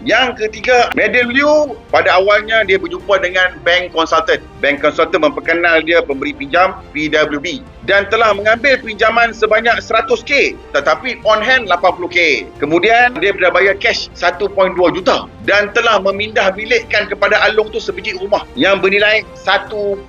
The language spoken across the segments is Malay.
Yang ketiga, Medallion pada awalnya dia berjumpa dengan bank consultant. Bank consultant memperkenal dia pemberi pinjam PWB dan telah mengambil pinjaman sebanyak 100k tetapi on hand 80k. Kemudian dia dah bayar cash 1.2 juta dan telah memindah bilikkan kepada Along tu sebiji rumah yang bernilai 1.6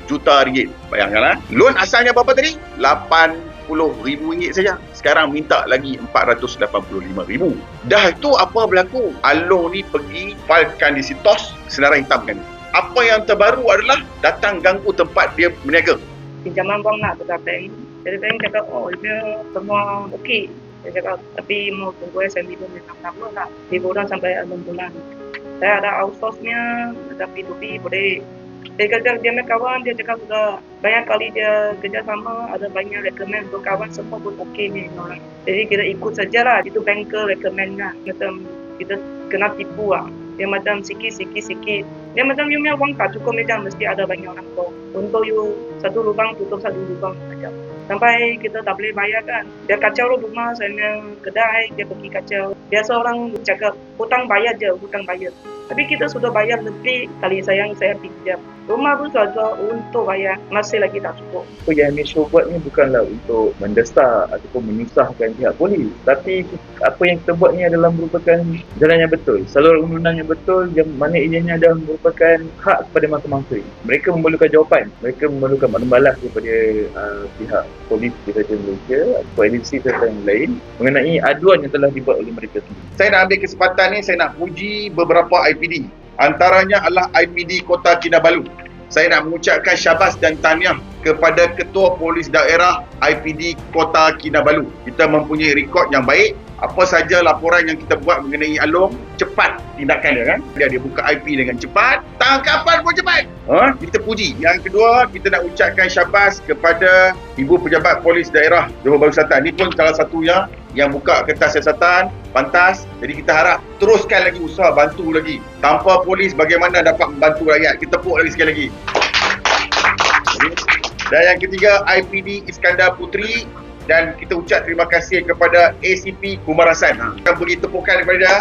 juta ringgit. Bayangkanlah, loan asalnya berapa tadi? RM80,000 saja. Sekarang minta lagi RM485,000. Dah itu apa berlaku? Along ni pergi filekan di sitos senarai hitamkan. Apa yang terbaru adalah datang ganggu tempat dia berniaga. Pinjaman wang nak dekat bank. Jadi bank cakap, oh dia semua okey. Dia cakap, tapi mau tunggu SMB tu memang lama lah. 3 bulan sampai 6 bulan. Saya ada outsource-nya, ada P2P boleh. Dia kerja, dia punya kawan, dia cakap sudah banyak kali dia kerja sama, ada banyak recommend untuk kawan, semua pun okey ni orang. Jadi kita ikut sajalah, itu banker recommend kan. Macam kita kena tipu lah. Dia macam sikit. Dia macam you punya wang tak cukup macam mesti ada banyak orang tu. Untuk you satu lubang tutup satu lubang macam. Sampai kita tak boleh bayar kan. Dia kacau rumah, saya punya kedai, dia pergi kacau. Biasa orang cakap hutang bayar je, hutang bayar. Tapi kita sudah bayar lebih kali sayang saya pinjam. Rumah pun sudah untuk bayar, masih lagi tak cukup. Apa yang Misho buat ni bukanlah untuk mendestak ataupun menyusahkan pihak polis. Tapi apa yang kita buat ni adalah merupakan jalan yang betul. Saluran undangan yang betul yang mana ianya adalah merupakan hak kepada mahkamah menteri. Mereka memerlukan jawapan. Mereka memerlukan maklum balas daripada pihak polis di Kerajaan Malaysia atau agensi serta yang lain mengenai aduan yang telah dibuat oleh mereka sendiri. Saya nak ambil kesempatan ni, saya nak puji beberapa IPD. Antaranya adalah IPD Kota Kinabalu. Saya nak mengucapkan syabas dan tahniah kepada Ketua Polis Daerah IPD Kota Kinabalu. Kita mempunyai rekod yang baik. Apa saja laporan yang kita buat mengenai Along, cepat tindakan dia kan. Dia buka IP dengan cepat, tangkapan pun cepat. Kita puji. Yang kedua, kita nak ucapkan syabas kepada Ibu Pejabat Polis Daerah Johor Bahru Selatan. Ini pun salah satunya yang buka kertas siasatan, pantas. Jadi kita harap teruskan lagi usaha, bantu lagi. Tanpa polis bagaimana dapat membantu rakyat? Kita tepuk lagi sekali lagi. Dan yang ketiga, IPD Iskandar Puteri. Dan kita ucap terima kasih kepada ACP Kumarasan. Kita beri tepukan kepada dia.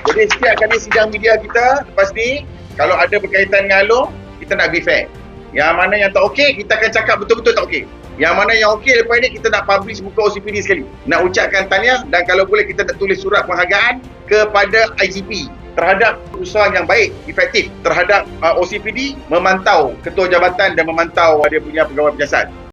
Jadi setiap kali sidang media kita lepas ni, kalau ada berkaitan dengan Along, kita nak be fair. Yang mana yang tak okey, kita akan cakap betul-betul tak okey. Yang mana yang okey lepas ni, kita nak publish muka OCPD sekali. Nak ucapkan tahniah dan kalau boleh kita nak tulis surat penghargaan kepada IGP terhadap usaha yang baik, efektif terhadap OCPD memantau ketua jabatan dan memantau dia punya pegawai penyiasat.